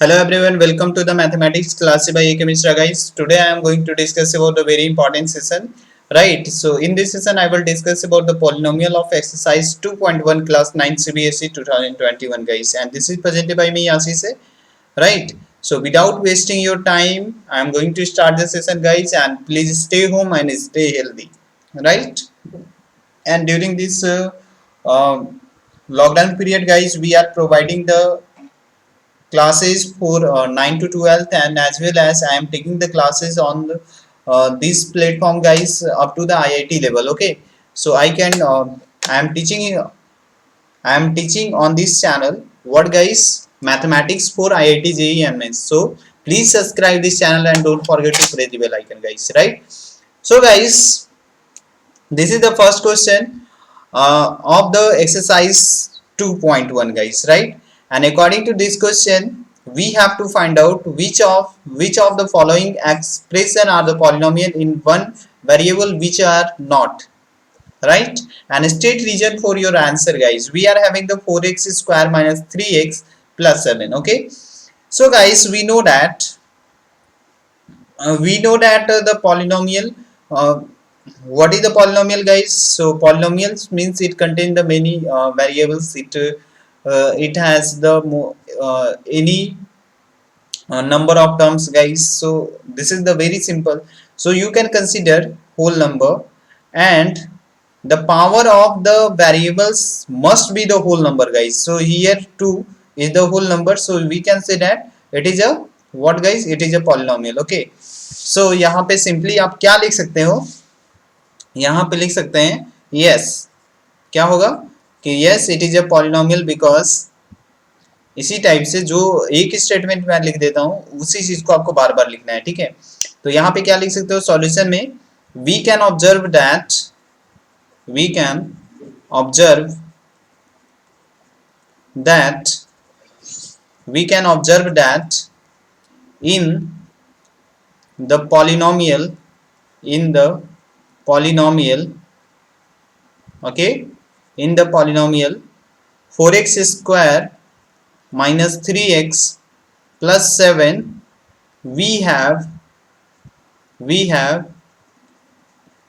Hello everyone, welcome to the mathematics class by AK Mishra guys. Today I am going to discuss about a very important session. Right, so in this session I will discuss about the polynomial of exercise 2.1 class 9 CBSE 2021 guys, and this is presented by me Ashish. Right, so without wasting your time I am going to start the session guys, and please stay home and stay healthy. Right, and during this uh, lockdown period guys, we are providing the classes for 9 to 12th, and as well as I am taking the classes on this platform guys up to the IIT level. Okay, so I am teaching on this channel what guys, mathematics for IIT JEE and mains. So please subscribe this channel and don't forget to press the bell icon guys. Right, so guys, this is the first question of the exercise 2.1 guys, right? And according to this question, we have to find out which of the following expression are the polynomial in one variable which are not, right? And state reason for your answer guys. We are having the 4x square minus 3x plus 7. Okay, so guys, we know that the polynomial, uh, what is the polynomial guys? So polynomials means it contains the many variables. It has the any number of terms guys. So this is the very simple. So you can consider whole number, and the power of the variables must be the whole number guys. So here 2 is the whole number, so we can say that it is a what guys, it is a polynomial. Okay, so यहाँ पे simply आप क्या लिख सकते हो, यहाँ पे लिख सकते हैं यस, क्या होगा कि yes it is a polynomial because इसी टाइप से जो एक स्टेटमेंट में लिख देता हूं उसी चीज को आपको बार बार लिखना है। ठीक है, तो यहाँ पे क्या लिख सकते हो सॉल्यूशन में, we can observe that we can observe that we can observe that in the polynomial in the polynomial okay, in the polynomial 4x square minus 3x plus 7 we have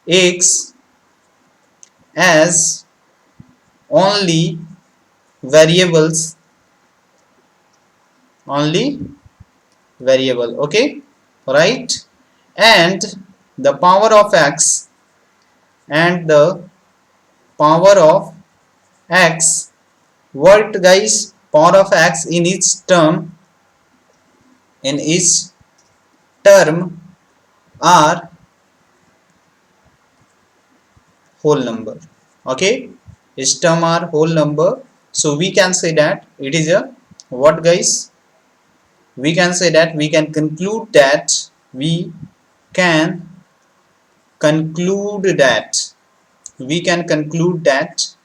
x as only variables, only variable. Okay, right, and the power of x, and the power of x, what guys, power of x in each term are whole number. Okay, each term are whole number, so we can say that it is a what guys, we can say that we can conclude that we can conclude that we can conclude that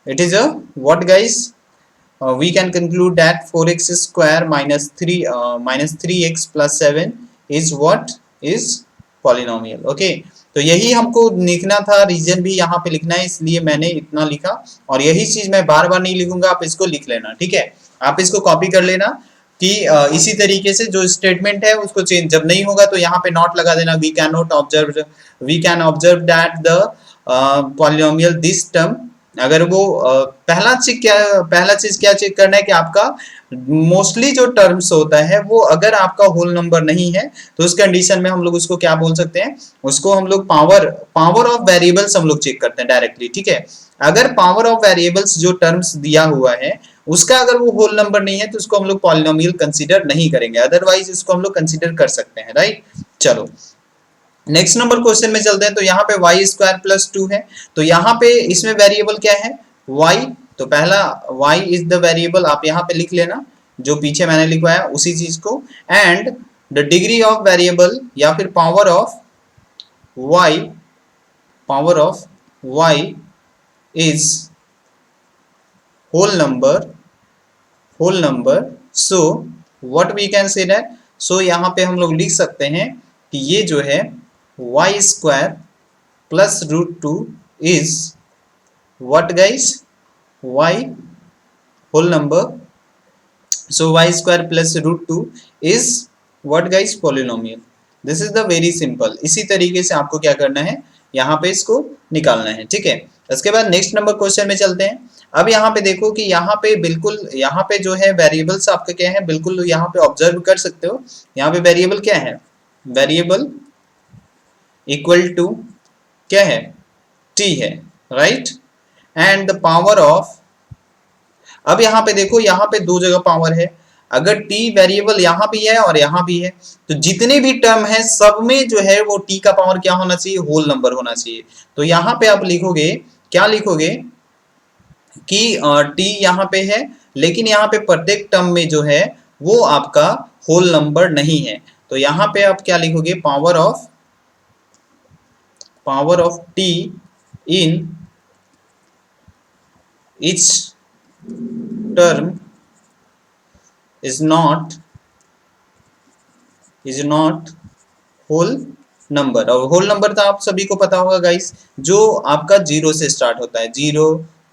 it is a what guys, we can conclude that 4x square minus 3x plus 7 is what is polynomial. Okay, तो यही हमको लिखना था, reason भी यहाँ पे लिखना है, इसलिए मैंने इतना लिखा, और यही चीज मैं बार बार नहीं लिखूंगा, आप इसको लिख लेना। ठीक है, आप इसको कॉपी कर लेना कि इसी तरीके से जो स्टेटमेंट है उसको चेंज जब नहीं होगा तो यहाँ पे नॉट लगा देना, we can observe that the polynomial this term. अगर वो पहला चीज क्या चेक करना है कि आपका मोस्टली जो टर्म्स होता है वो अगर आपका होल नंबर नहीं है तो उस कंडीशन में हम लोग उसको क्या बोल सकते हैं, उसको हम लोग पावर ऑफ वेरिएबल्स हम लोग चेक करते हैं डायरेक्टली। ठीक है, अगर पावर ऑफ वेरिएबल्स जो टर्म्स दिया हुआ है उसका अगर वो होल नंबर नहीं है तो उसको हम लोग पॉलिनोमियल कंसीडर नहीं करेंगे, अदरवाइज इसको हम लोग कंसीडर कर सकते हैं। राइट, चलो नेक्स्ट नंबर क्वेश्चन में चलते हैं। तो यहाँ पे वाई स्क्वायर प्लस 2 है, तो यहाँ पे इसमें वेरिएबल क्या है y, तो पहला y इज द वेरिएबल, आप यहाँ पे लिख लेना जो पीछे मैंने लिखवाया उसी चीज को, and the degree of variable या फिर power of y is whole number. So what we can say that, so यहाँ पे हम लोग लिख सकते हैं कि ये जो है Y square plus root 2 is what guys, Y whole number, So y square plus root 2 is what guys? Polynomial. This is the very simple. इसी तरीके से आपको क्या करना है, यहाँ पे इसको निकालना है, ठीक है। उसके बाद नेक्स्ट नंबर क्वेश्चन में चलते हैं। अब यहाँ पे देखो कि यहाँ पे बिल्कुल, यहाँ पे जो है वेरिएबल्स आपका क्या है, बिल्कुल यहाँ पे ऑब्जर्व कर सकते हो। यहाँ पे वेरिएबल क्या है, वेरिएबल इक्वल टू क्या है, t है, right. And the power of, अब यहाँ पे देखो, यहाँ पे दो जगह पावर है। अगर t वेरिएबल यहाँ भी है और यहाँ भी है, तो जितने भी टर्म है सब में जो है वो t का पावर क्या होना चाहिए, होल नंबर होना चाहिए। तो यहाँ पे आप लिखोगे, क्या लिखोगे कि t यहाँ पे है, लेकिन यहाँ पे प्रत्येक टर्म में जो है वो आपका होल नंबर नहीं है। तो यहाँ पे आप क्या लिखोगे, power of t in each term is not whole number. और होल नंबर तो आप सभी को पता होगा गाइस, जो आपका जीरो से स्टार्ट होता है, 0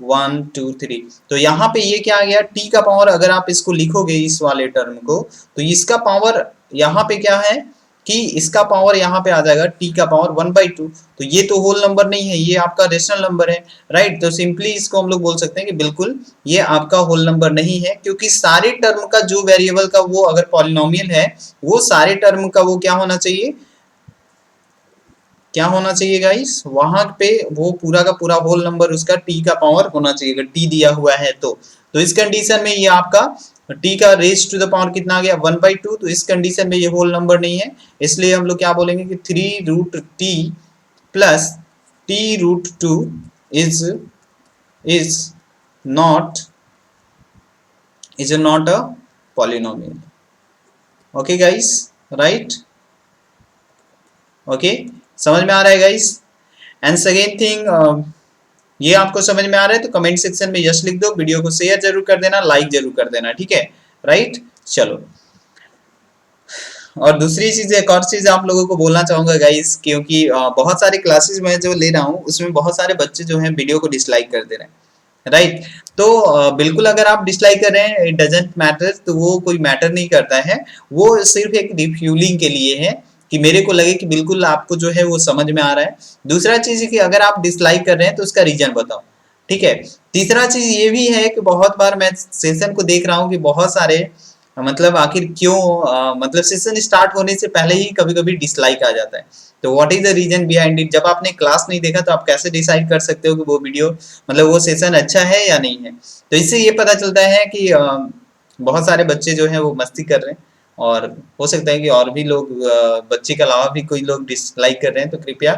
1 2 3। तो यहाँ पे ये क्या आ गया, t का पावर, अगर आप इसको लिखोगे इस वाले टर्म को, तो इसका पावर यहाँ पे क्या है कि इसका पावर यहाँ पे आ जाएगा t का पावर 1/2। तो ये तो होल नंबर नहीं है, ये आपका रेशनल नंबर है, राइट। तो सिंपली इसको हम लोग बोल सकते हैं कि बिल्कुल ये आपका होल नंबर नहीं है, क्योंकि सारे टर्म का जो वेरिएबल का वो अगर पॉलिनोमियल है, वो सारे टर्म का वो क्या होना चाहिए, क्या होना चाहिए गाइस, वहां पे वो पूरा का पूरा होल नंबर उसका t का पावर होना चाहिए, अगर t दिया हुआ है तो इस कंडीशन में ये आपका t का रेज टू द पावर कितना आ गया, 1/2। तो इस कंडीशन में ये होल नंबर नहीं है, इसलिए हम लोग क्या बोलेंगे कि 3√t plus t√2 is not a polynomial. Okay guys, right, okay, समझ में आ रहा है गाइस। एंड सेकेंड थिंग, ये आपको समझ में आ रहा है तो कमेंट सेक्शन में यस लिख दो, वीडियो को शेयर जरूर कर देना, लाइक जरूर कर देना, ठीक है, राइट। चलो, और दूसरी चीज, एक और चीज आप लोगों को बोलना चाहूंगा गाइस, क्योंकि बहुत सारे क्लासेस में जो ले रहा हूँ उसमें बहुत सारे बच्चे जो हैं वीडियो को डिसलाइक कर दे रहे हैं, राइट। तो बिल्कुल अगर आप डिसलाइक कर रहे हैं, इट डजंट मैटर, तो वो कोई मैटर नहीं करता है, वो सिर्फ एक रिफ्यूलिंग के लिए है कि मेरे को लगे कि बिल्कुल आपको जो है वो समझ में आ रहा है। दूसरा चीज है कि अगर आप डिसलाइक कर रहे हैं तो उसका रीजन बताओ, ठीक है। तीसरा चीज ये भी है कि बहुत बार मैं सेशन को देख रहा हूँ कि बहुत सारे मतलब आखिर क्यों, मतलब सेशन स्टार्ट होने से पहले ही कभी कभी डिसलाइक आ जाता है। तो what is the reason behind it, जब आपने क्लास नहीं देखा तो आप कैसे डिसाइड कर सकते हो कि वो वीडियो, मतलब वो सेशन अच्छा है या नहीं है। तो इससे ये पता चलता है कि बहुत सारे बच्चे जो हैं वो मस्ती कर रहे हैं, और हो सकता है कि और भी लोग, बच्चे के अलावा भी कोई लोग डिसलाइक कर रहे हैं। तो कृपया,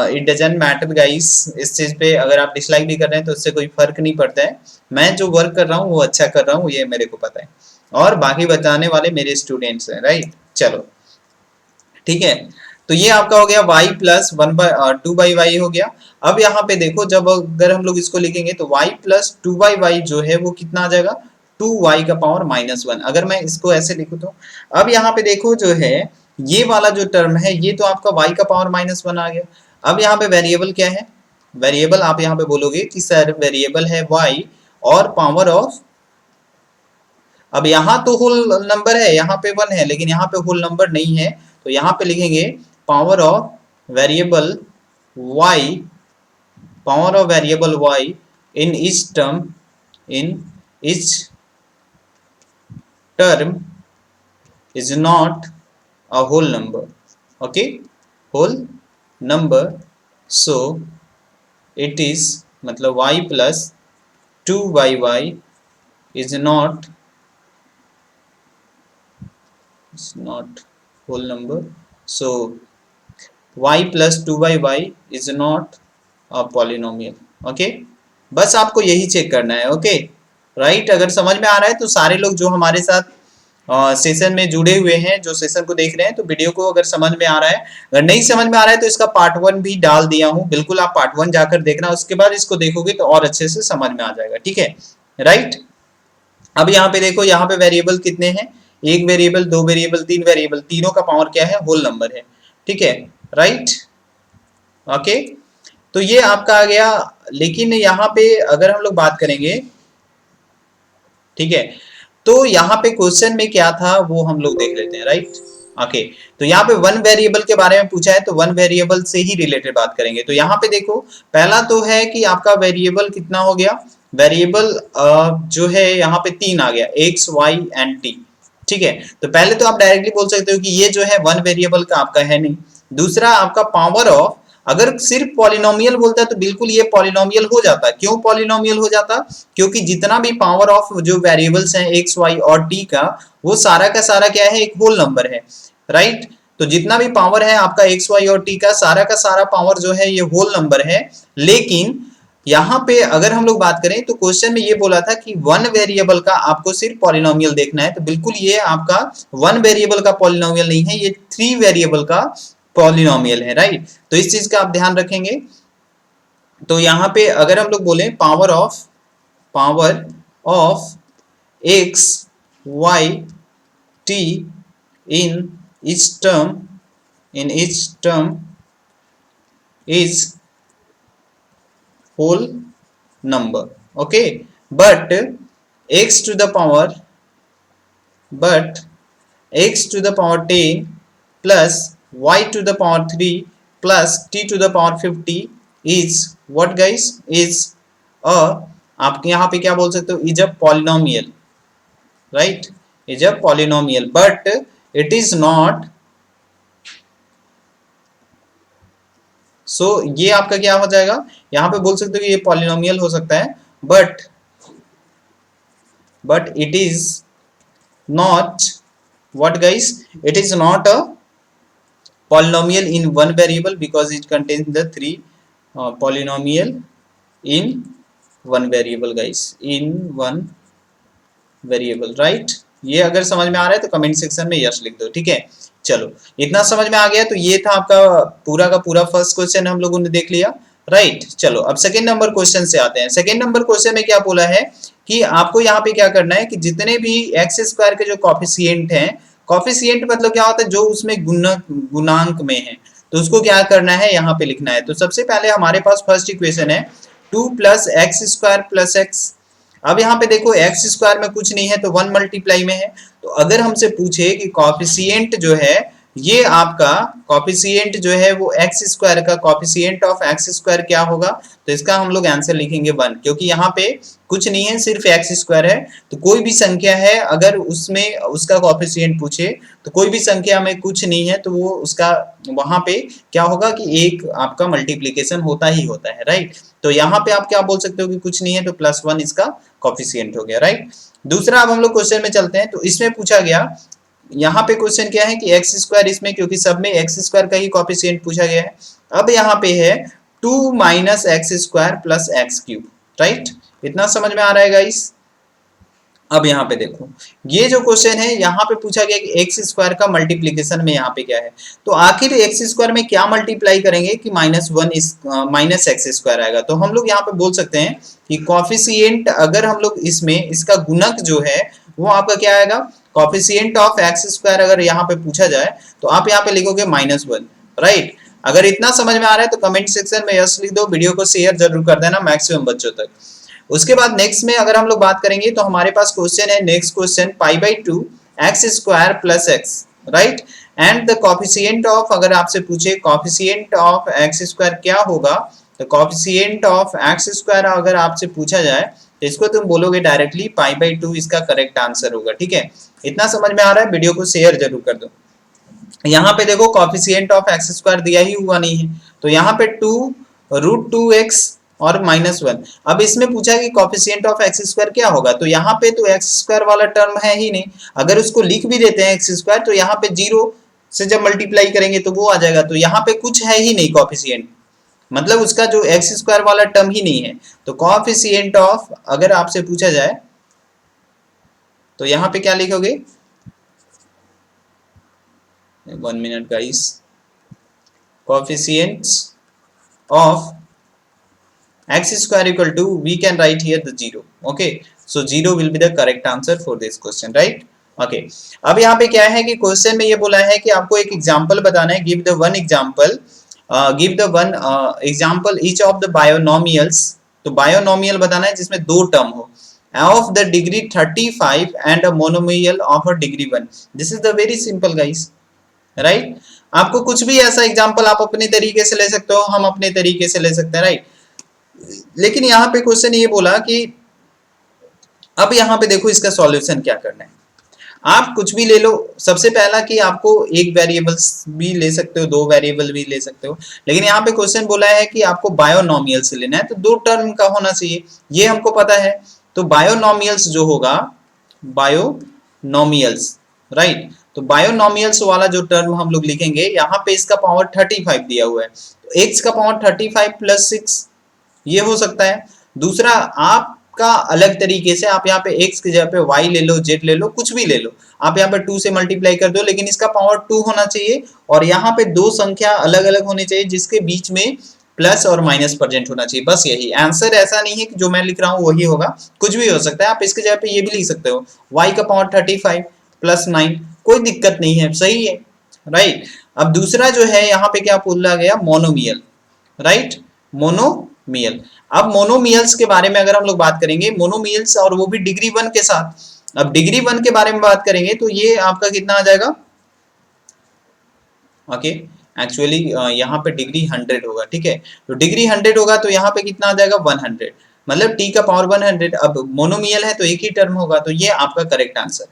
इट डजंट मैटर गाइस, इस चीज पे अगर आप डिसलाइक भी कर रहे हैं तो उससे कोई फर्क नहीं पड़ता है। मैं जो वर्क कर रहा हूँ वो अच्छा कर रहा हूँ, ये मेरे को पता है, और बाकी बताने वाले मेरे स्टूडेंट्स हैं, राइट। चलो, ठीक है। तो ये आपका हो गया y प्लस 2/y हो गया। अब यहाँ पे देखो, जब अगर हम लोग इसको लिखेंगे तो y प्लस 2/y जो है वो कितना आ जाएगा, 2y का पावर -1। अगर मैं इसको ऐसे लिखूँ तो अब यहाँ पे देखो जो है ये वाला जो टर्म है ये तो आपका y का पावर -1 आ गया। अब यहाँ पे वेरिएबल क्या है, वेरिएबल आप यहाँ पे बोलोगे कि सर वेरिएबल है y और पावर ऑफ, अब यहाँ तो होल नंबर है, यहाँ पे 1 है, लेकिन यहाँ पे होल नंबर नहीं है, तो यहाँ पे लिखेंगे power of variable y, power of variable y in each term, in each term is not a whole number, okay, whole number. So it is, मतलब y plus 2y is not whole number. So y plus 2y is not a polynomial. Okay, बस आपको यही check करना है, okay, right. अगर समझ में आ रहा है तो सारे लोग जो हमारे साथ सेशन में जुड़े हुए हैं, जो सेशन को देख रहे हैं, तो वीडियो को अगर समझ में आ रहा है, अगर नहीं समझ में आ रहा है तो इसका पार्ट 1 भी डाल दिया हूँ, बिल्कुल आप पार्ट 1 जाकर देखना, उसके बाद इसको देखोगे तो और अच्छे से समझ में आ जाएगा, ठीक है, राइट। अब यहाँ पे देखो, यहाँ पे वेरिएबल कितने हैं, एक वेरिएबल, दो वेरिएबल, तीन वेरिएबल, तीनों का पावर क्या है, होल नंबर है, ठीक है, राइट, ओके। तो ये आपका आ गया। लेकिन यहाँ पे अगर हम लोग बात करेंगे, ठीक है, तो यहाँ पे क्वेश्चन में क्या था वो हम लोग देख लेते हैं, राइट। ओके, तो यहाँ पे वन वेरिएबल के बारे में पूछा है, तो वन वेरिएबल से ही रिलेटेड बात करेंगे। तो यहाँ पे देखो, पहला तो है कि आपका वेरिएबल कितना हो गया, वेरिएबल जो है यहाँ पे 3 आ गया, x y एंड t। ठीक है, तो पहले तो आप डायरेक्टली बोल सकते हो कि ये जो है वन वेरिएबल का आपका है नहीं। दूसरा, आपका पावर ऑफ, अगर सिर्फ पॉलिनोमियल बोलता है तो बिल्कुल ये पॉलिनोमियल हो जाता। क्यों पॉलिनोमियल हो जाता? क्योंकि जितना भी पावर ऑफ जो वेरिएबल्स हैं x y और t का, वो सारा का सारा क्या है, एक होल नंबर है, राइट। तो जितना भी पावर है आपका x y और t का सारा पावर जो है ये होल नंबर है। लेकिन यहाँ पे अगर हम लोग बात करें तो क्वेश्चन में ये बोला था कि वन वेरिएबल का आपको सिर्फ पॉलिनोमियल देखना है, तो बिल्कुल ये आपका वन वेरिएबल का पॉलिनोमियल नहीं है, ये 3 वेरिएबल का पॉलिनोमियल है, राइट। तो इस चीज का आप ध्यान रखेंगे। तो यहाँ पे अगर हम लोग बोले power of x y t in each term is whole number, okay, but x to the power 10 plus y to the power 3 plus t to the power 50 is what guys, is a, आप यहाँ पे क्या बोल सकते हो, is a polynomial, right, is a polynomial, but it is not, ये आपका क्या हो जाएगा, यहाँ पे बोल सकते हो कि ये पॉलिनोमियल हो सकता है, but it is not what guys, it is not a polynomial in one variable because it contains the 3 polynomial in one variable guys, in one variable, right। ये अगर समझ में आ रहा है तो कमेंट सेक्शन में यस लिख दो, ठीक है। चलो, इतना समझ में आ गया, तो ये था आपका पूरा का पूरा फर्स्ट क्वेश्चन हम लोगों ने देख लिया, राइट। चलो अब सेकंड नंबर क्वेश्चन से आते हैं। सेकंड नंबर क्वेश्चन में क्या बोला है कि आपको यहाँ पे क्या करना है कि जितने भी एक्स स्क्वायर के जो कॉफिशिएंट हैं, कॉफिशिएंट मतलब क्या होता है, जो उसमें गुणांक में है, तो उसको क्या करना है, यहाँ पे लिखना है। तो सबसे पहले हमारे पास फर्स्ट इक्वेशन है 2 plus x square plus x. अब यहाँ पे देखो एक्स स्क्वायर में कुछ नहीं है तो 1 मल्टीप्लाई में है। तो अगर हमसे पूछे कि कॉफिशिएंट जो है, ये आपका कॉफिशिएंट जो है वो एक्स स्क्वायर का कॉफिशिएंट ऑफ एक्स स्क्वायर क्या होगा, तो इसका हम लोग आंसर लिखेंगे 1, क्योंकि यहाँ पे कुछ नहीं है, सिर्फ एक्स स्क्वायर है। तो कोई भी संख्या है अगर उसमें उसका कॉफिशिएंट पूछे, तो कोई भी संख्या में कुछ नहीं है तो वो उसका वहां पे क्या होगा कि एक आपका मल्टीप्लीकेशन होता ही होता है, राइट। तो यहाँ पे आप क्या बोल सकते हो कि कुछ नहीं है तो +1 इसका कॉफिशिएंट हो गया, राइट। दूसरा अब हम लोग क्वेश्चन में चलते हैं। तो इसमें पूछा गया, यहाँ पे क्वेश्चन क्या है कि एक्स स्क्वायर, इसमें क्योंकि सब में एक्स स्क्वायर का ही कॉफिशिएंट पूछा गया है। अब यहाँ पे है 2 minus x square plus x cube, right. इतना समझ में आ रहा है गाइस। अब यहाँ पे देखो, ये जो क्वेश्चन है यहाँ पे पूछा गया कि एक्स स्क्वायर का मल्टीप्लीकेशन में यहाँ पे क्या है, तो आखिर एक्स स्क्वायर में क्या मल्टीप्लाई करेंगे कि -1 माइनस एक्स स्क्वायर आएगा। तो हम लोग यहाँ पे बोल सकते हैं कि कॉफिशिएंट अगर हम लोग इसमें इसका गुणक जो है वो आपका क्या आएगा, कॉफिशिएंट ऑफ एक्स स्क्वायर अगर यहाँ पे पूछा जाए तो आप यहाँ पे लिखोगे -1, राइट। अगर इतना समझ में आ रहा है तो कमेंट सेक्शन में यस लिख दो, वीडियो को शेयर जरूर कर देना मैक्सिमम बच्चों तक। उसके बाद नेक्स्ट में अगर हम लोग बात करेंगे तो हमारे पास क्वेश्चन है, next question π/2 x square plus x, right, and the coefficient of, अगर आपसे पूछे कॉफिशिएंट ऑफ एक्स स्क्वायर क्या होगा, तो कॉफिशिएंट ऑफ एक्स स्क्वायर अगर आपसे पूछा जाए तो इसको तुम बोलोगे डायरेक्टली π/2 इसका करेक्ट आंसर होगा, ठीक है। इतना समझ में आ रहा है, वीडियो को शेयर जरूर कर दो। यहाँ पे देखो कॉफिशिएंट ऑफ एक्स स्क्वायर दिया ही हुआ नहीं है, तो यहाँ पे 2√2x और -1। अब इसमें पूछा कि कॉफिशिएंट ऑफ एक्स स्क्वायर क्या होगा, तो यहाँ पे तो एक्स स्क्वायर वाला टर्म है ही नहीं। अगर उसको लिख भी देते हैं एक्स स्क्वायर, तो यहाँ पे 0 से जब मल्टीप्लाई करेंगे तो वो आ जाएगा। तो यहाँ पे कुछ है ही नहीं कॉफिशिएंट, मतलब उसका जो एक्स स्क्वायर वाला टर्म ही नहीं है। तो कॉफिशिएंट ऑफ अगर आपसे पूछा जाए तो यहाँ पे क्या लिखोगे, 1 minute guys, coefficients of x square equal to, we can write here the 0, okay, so 0 will be the correct answer for this question, right, okay। अब यहाँ पे क्या है कि क्वेश्चन में ये बोला है कि आपको एक एग्जांपल बताना है, give the one example, give the one example each of the binomials, तो बायोनोमियल बताना है जिसमें 2 टर्म हो, of the degree 35 and a monomial of a degree 1. This is the very simple guys, right? आपको कुछ भी ऐसा एग्जांपल आप अपने तरीके से ले सकते हो, हम अपने तरीके से ले सकते हैं, राइट? लेकिन यहाँ पे क्वेश्चन ये बोला कि अब यहाँ पे देखो इसका सॉल्यूशन क्या करना है। आप कुछ भी ले लो, सबसे पहला कि आपको एक वेरिएबल्स भी ले सकते हो, दो वेरिएबल भी ले सकते हो, लेकिन यहाँ पे क्वेश्चन बोला है कि आपको बायोनॉमियल से लेना है, तो दो टर्म का होना चाहिए, ये हमको पता है। तो बायोनॉमियल्स जो होगा, बायोनॉमियल्स, राइट? तो बायोनॉमियल्स वाला जो टर्म हम लोग लिखेंगे, यहाँ पे इसका पावर 35 दिया हुआ है, तो x का पावर 35 प्लस 6 ये हो सकता है। दूसरा, आपका अलग तरीके से आप यहाँ पे x की जगह पे y ले लो, z ले लो, कुछ भी ले लो, आप यहाँ पे 2 से मल्टीप्लाई कर दो, लेकिन इसका पावर 2 होना चाहिए और यहाँ पे दो संख्या अलग अलग होनी चाहिए जिसके बीच में प्लस और माइनस प्रेजेंट होना चाहिए, बस यही आंसर। ऐसा नहीं है कि जो मैं लिख रहा हूँ वही होगा, कुछ भी हो सकता है। आप इसके जगह पे ये भी लिख सकते हो, y का पावर 35 प्लस 9, कोई दिक्कत नहीं है, सही है, राइट? अब दूसरा जो है यहाँ पे क्या बोला गया, मोनोमियल, राइट? मोनोमियल। अब मोनोमियल्स के बारे में अगर हम लोग बात करेंगे, मोनोमियल्स और वो भी डिग्री 1 के साथ। अब डिग्री 1 के बारे में बात करेंगे तो ये आपका कितना आ जाएगा, ओके? एक्चुअली यहाँ पे डिग्री 100 होगा, ठीक है? तो डिग्री 100 होगा तो यहाँ पे कितना आ जाएगा, 100, मतलब t का पावर 100। अब मोनोमियल है तो एक ही टर्म होगा, तो ये आपका करेक्ट आंसर है,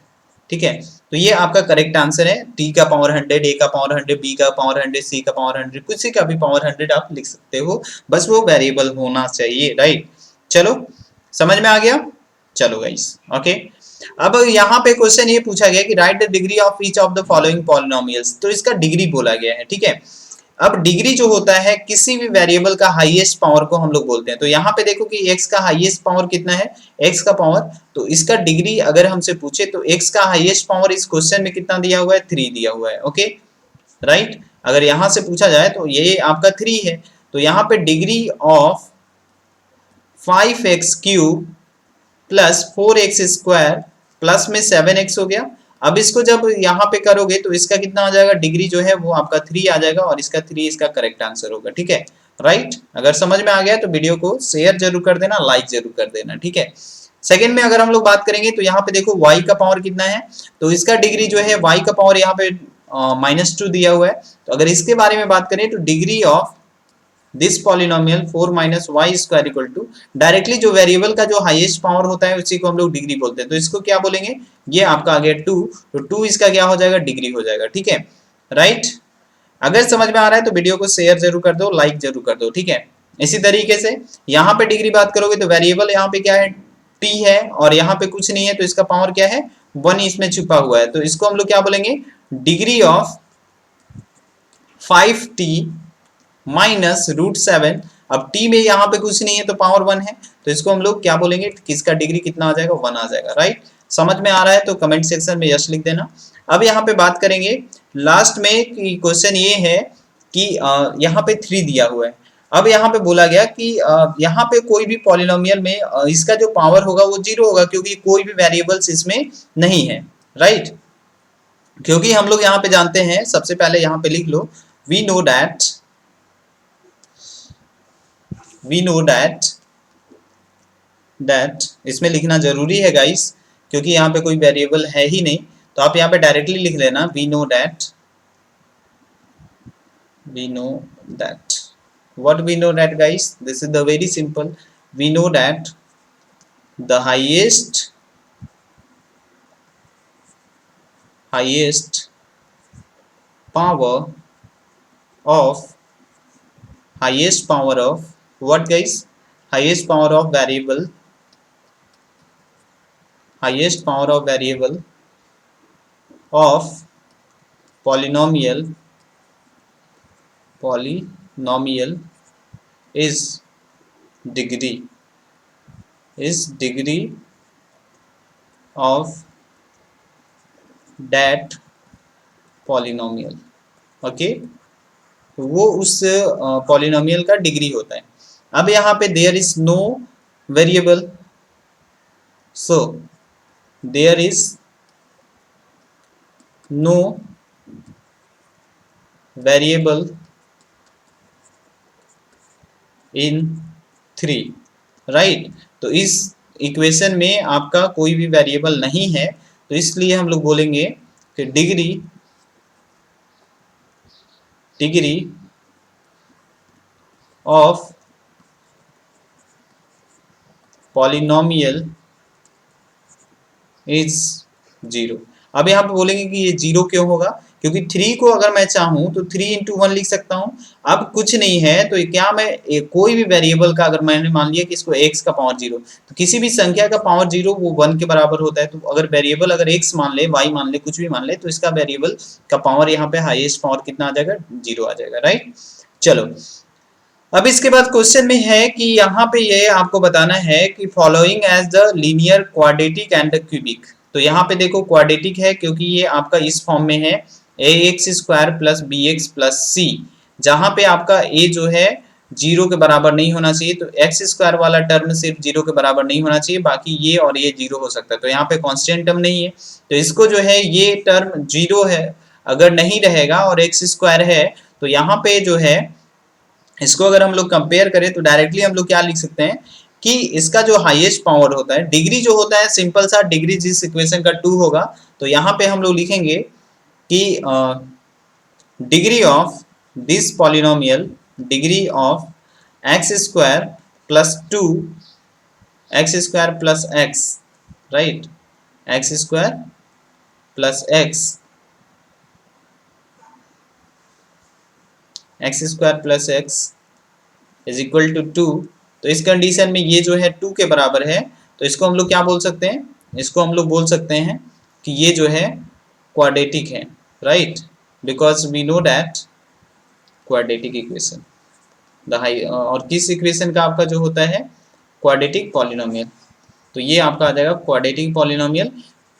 ठीक है? तो ये आपका करेक्ट आंसर है, t का पावर 100, a का पावर 100, b का पावर 100, c का पावर 100, किसी का भी पावर 100 आप लिख सकते हो, बस वो वेरिएबल होना चाहिए, राइट? चलो, समझ में आ गया? चलो गाइस, ओके। अब यहाँ पे क्वेश्चन ये पूछा गया कि right the degree of each of the following polynomials, तो इसका डिग्री बोला गया है, ठीक है? अब डिग्री जो होता है किसी भी वेरिएबल का हाईएस्ट पावर को हम लोग बोलते हैं। तो यहाँ पे देखो कि x का हाईएस्ट पावर कितना है, x का पावर, तो इसका डिग्री अगर हमसे पूछे तो x का हाईएस्ट पावर इस क्वेश्चन में कितना दिया हुआ है, 3 दिया हुआ है, ओके, राइट? अगर यहाँ से पूछा जाए तो ये आपका 3 है, तो यहाँ पे degree of 5x cube plus 4x square plus में 7x हो गया। अब इसको जब यहाँ पे करोगे तो इसका कितना आ जाएगा, डिग्री जो है वो आपका 3 आ जाएगा और इसका 3 इसका करेक्ट आंसर होगा, ठीक है, राइट? अगर समझ में आ गया तो वीडियो को शेयर जरूर कर देना, लाइक जरूर कर देना, ठीक है? सेकंड में अगर हम लोग बात करेंगे तो यहाँ पे देखो y का पावर कितना है, तो इसका डिग्री जो है y का पावर यहाँ पे -2 दिया हुआ है। तो अगर इसके बारे में बात करें तो degree of this polynomial 4 minus Y square equal to, directly जो वेरिएबल का जो हाईएस्ट पावर होता है उसी को हम लोग डिग्री बोलते हैं, तो इसको क्या बोलेंगे, ये आपका आ गया 2, तो 2 इसका क्या हो जाएगा, डिग्री हो जाएगा, ठीक है, राइट? अगर समझ में आ रहा है तो वीडियो को शेयर जरूर कर दो, लाइक जरूर कर दो, ठीक है? इसी तरीके से यहाँ पे डिग्री बात करोगे तो वेरिएबल यहाँ पे क्या है, टी है, और यहाँ पे कुछ नहीं है तो इसका पावर क्या है, 1 इसमें छुपा हुआ है, तो इसको हम लोग क्या बोलेंगे, डिग्री ऑफ 5t माइनस √7। अब t में यहाँ पे कुछ नहीं है तो पावर 1 है, तो इसको हम लोग क्या बोलेंगे, किसका डिग्री कितना आ जाएगा, 1 आ जाएगा, राइट? समझ में आ रहा है तो कमेंट सेक्शन में यस लिख देना। अब यहाँ पे बात करेंगे लास्ट में कि क्वेश्चन ये है कि यहाँ पे 3 दिया हुआ है। अब यहाँ पे बोला गया कि यहाँ पे कोई भी पॉलिनोमियल में इसका जो पावर होगा वो 0 होगा, क्योंकि कोई भी वेरिएबल्स इसमें नहीं है, राइट? क्योंकि हम लोग यहाँ पे जानते हैं, सबसे पहले यहाँ पे लिख लो, वी नो दैट इसमें लिखना जरूरी है गाइस, क्योंकि यहाँ पे कोई वेरिएबल है ही नहीं, तो आप यहाँ पे डायरेक्टली लिख लेना, we know that what we know that guys, this is the very simple, we know that the highest power of what guys, highest power of variable of polynomial is degree of that polynomial, okay? वो उस polynomial का degree होता है। अब यहाँ पे there is no variable, so there is no variable in 3, right? तो इस इक्वेशन में आपका कोई भी वेरिएबल नहीं है, तो इसलिए हम लोग बोलेंगे कि degree of polynomial is zero. अब यहाँ पे बोलेंगे कि ये जीरो क्यों होगा, क्योंकि थ्री को अगर मैं चाहूँ तो 3 × 1 लिख सकता हूँ। अब कुछ नहीं है तो क्या मैं कोई भी वेरिएबल का, अगर मैंने मान लिया कि इसको x का पावर जीरो, तो किसी भी संख्या का पावर जीरो वो 1 के बराबर होता है। तो अगर वेरिएबल अगर x मान ले, y मान ले, कुछ भी मान ले, तो इसका वेरिएबल का पावर यहाँ पे हाईएस्ट पावर कितना आ जाएगा, जीरो आ जाएगा, राइट। चलो अब इसके बाद क्वेश्चन में है कि यहाँ पे ये आपको बताना है कि following as the linear quadratic and the cubic. तो यहाँ पे देखो क्वाड्रेटिक है क्योंकि ये आपका इस फॉर्म में है ax² plus b x plus c, जहाँ पे आपका a जो है जीरो के बराबर नहीं होना चाहिए, तो x² वाला टर्म सिर्फ जीरो के बराबर नहीं होना चाहिए, बाकी ये और ये जीरो हो सकता है। तो यहाँ पे कांस्टेंट टर्म नहीं है, तो इसको जो है ये टर्म जीरो है अगर नहीं रहेगा और x² है, तो यहाँ पे जो है इसको अगर हम लोग कंपेयर करें तो डायरेक्टली हम लोग क्या लिख सकते हैं कि इसका जो हाईएस्ट पावर होता है, डिग्री जो होता है, सिंपल सा डिग्री जिस इक्वेशन का 2 होगा, तो यहाँ पे हम लोग लिखेंगे कि degree of this polynomial, degree of x² plus 2 x² plus x, right, x² plus x² plus x is equal to 2। तो इस कंडीशन में ये जो है 2 के बराबर है, तो इसको हम लोग क्या बोल सकते हैं, इसको हम लोग बोल सकते हैं कि ये जो है क्वाड्रेटिक है, right, because we know that quadratic equation the high, और किस इक्वेशन का आपका जो होता है क्वाड्रेटिक पॉलिनोमियल, तो ये आपका आ जाएगा क्वाड्रेटिक पॉलिनोमियल,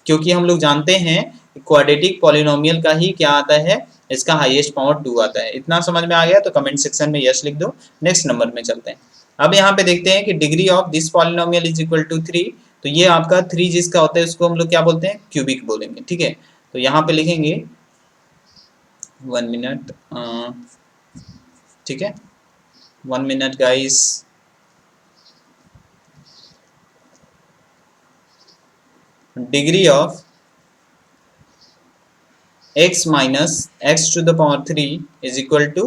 क्योंकि हम लोग जानते हैं क्वाड्रेटिक पॉलिनोमियल का ही क्या आता है, इसका हाईएस्ट पावर 2 आता है। इतना समझ में आ गया तो कमेंट सेक्शन में यस लिख दो। नेक्स्ट नंबर में चलते हैं। अब यहाँ पे देखते हैं कि degree of this polynomial is equal to 3, तो ये आपका 3 जिसका होता है उसको हम लोग क्या बोलते हैं, क्यूबिक बोलेंगे, ठीक है। तो यहाँ पे लिखेंगे 1 मिनट, ठीक है, 1 minute guys, degree of x minus x to the power 3 is equal to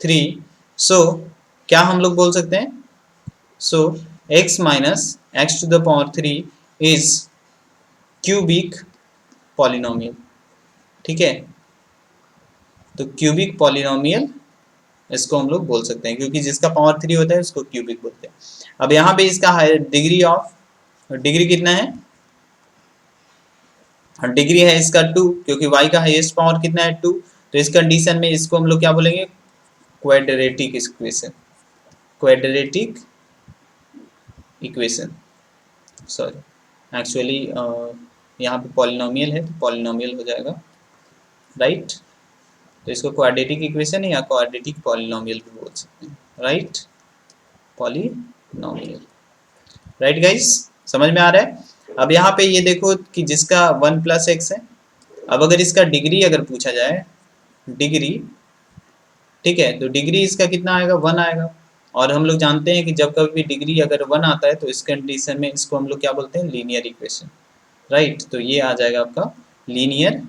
3। So क्या हम लोग बोल सकते हैं, so x minus x to the power 3 is cubic polynomial, ठीक है। तो क्यूबिक पॉलिनोमियल इसको हम लोग बोल सकते हैं, क्योंकि जिसका पावर 3 होता है उसको क्यूबिक बोलते हैं। अब यहाँ पे इसका डिग्री ऑफ, डिग्री कितना है, डिग्री है इसका 2, क्योंकि y का हाईएस्ट पावर कितना है 2, तो इस कंडीशन में इसको हम लोग क्या बोलेंगे, quadratic equation, quadratic equation, sorry actually यहाँ पे पॉलिनोमियल है तो पॉलिनोमियल हो जाएगा, राइट। तो इसको क्वाड्रेटिक इक्वेशन या क्वाड्रेटिक पॉलिनोमियल भी बोल सकते हैं, राइट, पॉलिनोमियल, राइट गाइस, समझ में आ रहा है। अब यहाँ पे ये देखो कि जिसका 1 प्लस एक्स है, अब अगर इसका डिग्री अगर पूछा जाए, डिग्री, ठीक है, तो डिग्री इसका कितना आएगा, 1 आएगा। और हम लोग जानते हैं कि जब कभी भी डिग्री अगर 1 आता है तो इस कंडीशन में इसको हम लोग क्या बोलते हैं, लीनियर इक्वेशन, राइट। तो ये आ जाएगा आपका लीनियर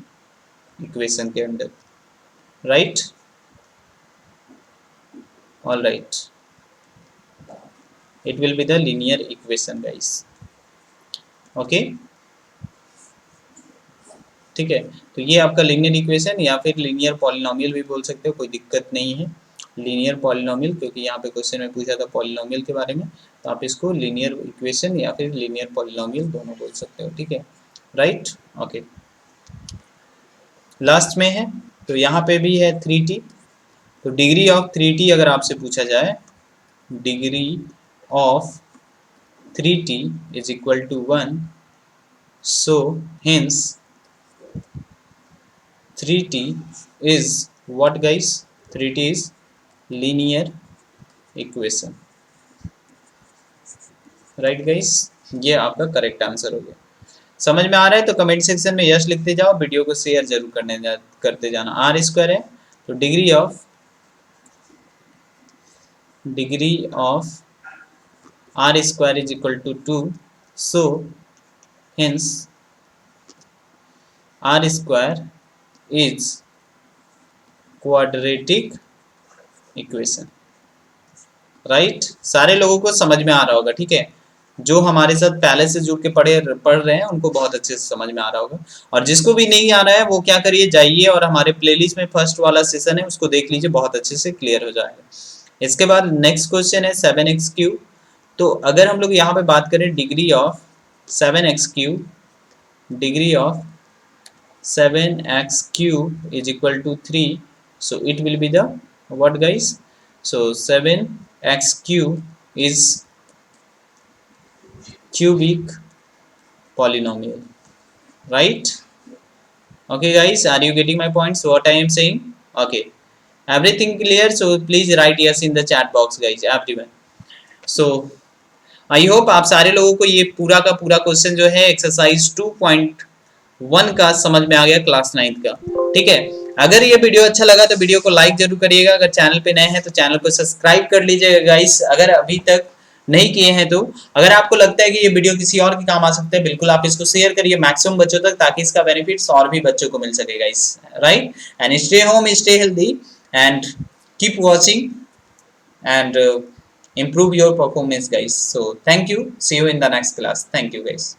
इक्वेशन के अंदर, right, all right, it will be the linear equation guys, okay, ठीक है। तो ये आपका लीनियर इक्वेशन या फिर लीनियर पॉलिनोमियल भी बोल सकते हो, कोई दिक्कत नहीं है, लीनियर पॉलिनोमियल, क्योंकि यहाँ पे क्वेश्चन में पूछा था पॉलिनोमियल के बारे में, तो आप इसको लीनियर इक्वेशन या फिर लीनियर पॉलिनोमियल दोनों बोल सकते हो, ठीक है, राइट, ओके। लास्ट में है तो यहाँ पे भी है 3t, तो डिग्री ऑफ 3t अगर आपसे पूछा जाए, degree of 3t is equal to 1, so hence 3t is what guys, 3t is linear equation, right guys, ये आपका करेक्ट आंसर हो गया। समझ में आ रहा है तो कमेंट सेक्शन में यस लिखते जाओ, वीडियो को शेयर जरूर करते जाना। r स्क्वायर है तो degree of r square is equal to 2, So hence r square is quadratic equation, right. सारे लोगों को समझ में आ रहा होगा, ठीक है। जो हमारे साथ पहले से जुड़ के पढ़ रहे हैं उनको बहुत अच्छे से समझ में आ रहा होगा, और जिसको भी नहीं आ रहा है वो क्या करिए, जाइए और हमारे प्लेलिस्ट में फर्स्ट वाला सेशन है उसको देख लीजिए, बहुत अच्छे से क्लियर हो जाएगा। इसके बाद नेक्स्ट क्वेश्चन है 7x3। तो अगर हम लोग यहाँ पे बात करें degree of 7x3, degree of 7x3 is equal to 3, so it will be the what guys, so 7x3 is cubic polynomial, right? Okay guys, are you getting my points what I am saying? Okay, everything clear? So please write yes in the chat box guys, everyone. So I hope आप सारे लोगों को ये पूरा का पूरा question जो है एक्सरसाइज 2.1 का समझ में आ गया, क्लास 9 का, ठीक है। अगर ये वीडियो अच्छा लगा तो वीडियो को लाइक जरूर करिएगा, अगर चैनल पे नए हैं तो चैनल को सब्सक्राइब कर लीजिएगा गाइस, अगर अभी तक नहीं किए हैं तो। अगर आपको लगता है कि ये वीडियो किसी और के काम आ सकता है, बिल्कुल आप इसको शेयर करिए मैक्सिमम बच्चों तक, ताकि इसका बेनिफिट्स और भी बच्चों को मिल सके guys, right. And stay home, stay healthy and keep watching and improve your performance guys. So thank you, see you in the next class, thank you guys.